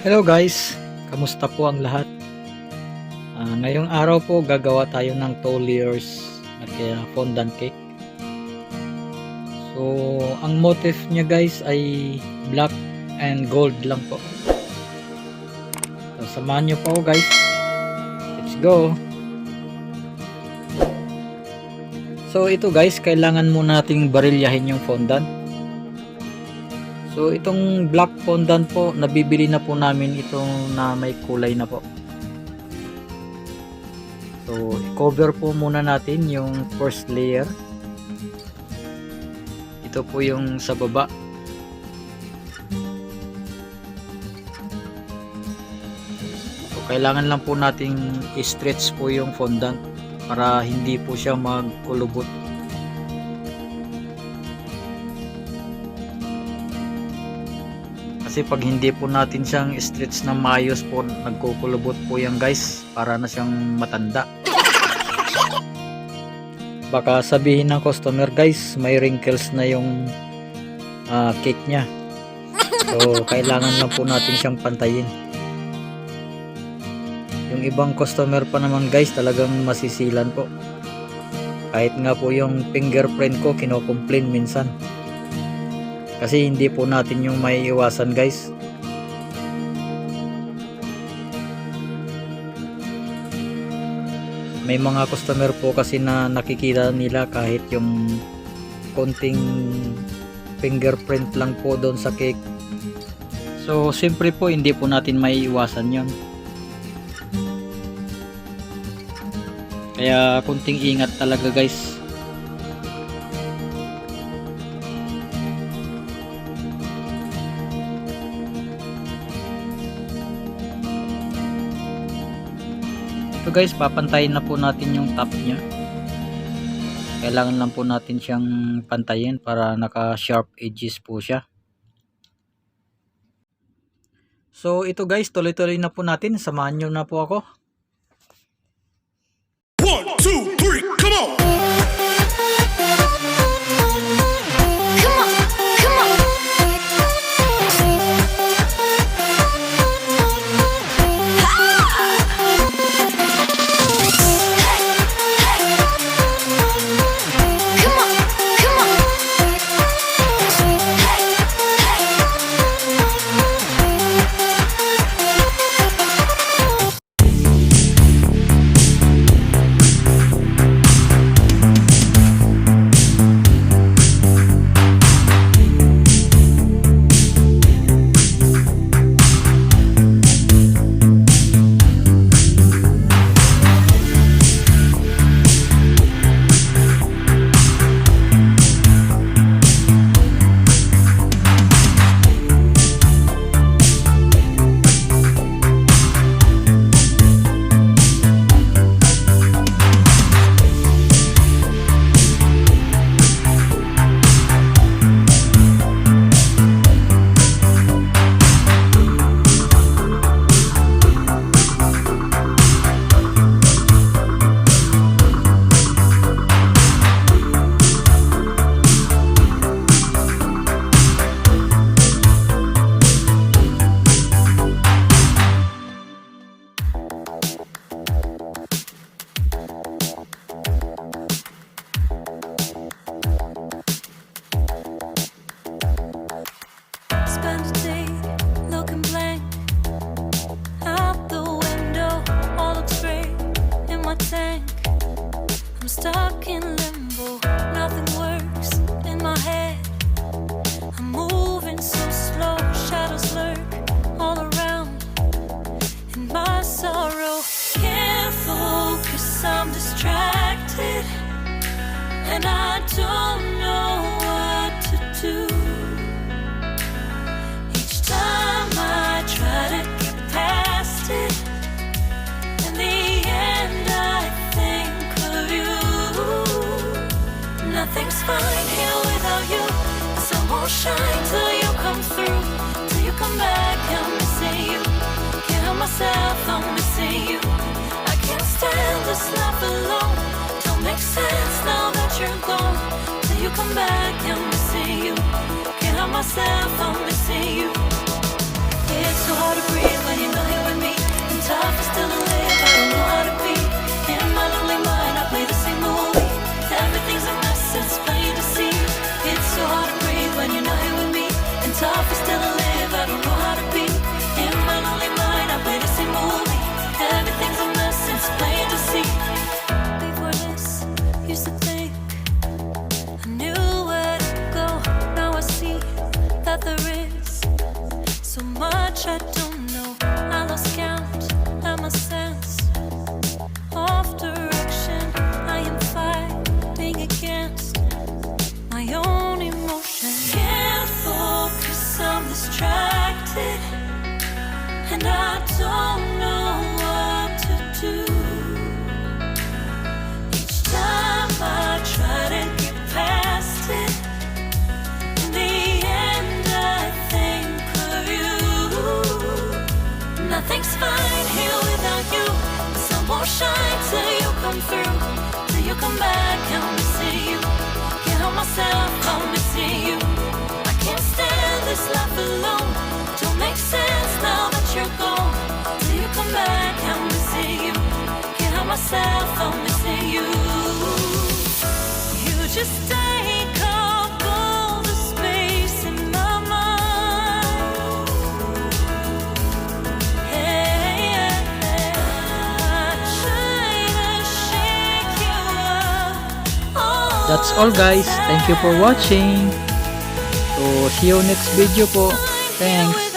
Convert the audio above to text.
Hello guys, kamusta po ang lahat? Ngayong araw po gagawa tayo ng 2 layers na fondant cake. So, ang motif niya guys ay black and gold lang po. So, samahan nyo po guys. Let's go! So, ito guys, kailangan muna nating barilyahin yung fondant. So itong black fondant po, nabibili na po namin itong na may kulay na po. So i-cover po muna natin yung first layer. Ito po yung sa baba. So kailangan lang po nating i-stretch po yung fondant para hindi po siya magkulubot. Kasi pag hindi po natin siyang stretch ng maayos po, nagkukulubot po yan guys, para na siyang matanda. Baka sabihin ng customer guys, may wrinkles na yung cake nya. So kailangan lang po natin siyang pantayin. Yung ibang customer pa naman guys, talagang masisilan po. Kahit nga po yung fingerprint ko kino-complain minsan. Kasi hindi po natin yung maiiwasan guys. May mga customer po kasi na nakikita nila kahit yung konting fingerprint lang po doon sa cake. So siyempre po hindi po natin maiiwasan yun. Kaya konting ingat talaga guys. So guys, papantayin na po natin yung top nya. Kailangan lang po natin siyang pantayin para naka sharp edges po siya. So ito guys, tuloy-tuloy na po natin. Samahan nyo na po ako. 1, 2, 3, come on! I'm stuck in limbo, nothing works in my head. I'm moving so slow, shadows lurk all around. In my sorrow, can't focus, I'm distracted. And I don't know what to do. Each time I try to get past it, in the end I think of you. Nothing's fine here without you. The sun won't shine till you come through. Till you come back, I'm missing you. Can't help myself, I'm missing you. I can't stand this life alone. Don't make sense now that you're gone. Till you come back, I'm missing you. Can't help myself, I'm missing you. It's so hard to breathe gosh, I don't know. I lost count of my sense of direction. I am fighting against my own emotion. Can't focus, I'm distracted, and I don't know what to do. Each time I try to get past it, in the end I think of you. Nothing's fine here without you. The sun won't shine till you come through. Till you come back, I'm missing you. Can't help myself, I'm missing you. I can't stand this life alone. Don't make sense now that you're gone. Till you come back, I'm missing you. Can't help myself, I'm missing you. You just take up all the space in my mind. Hey, I try to shake you up. Oh, That's all guys. Thank you for watching. So see you next video po. Thanks.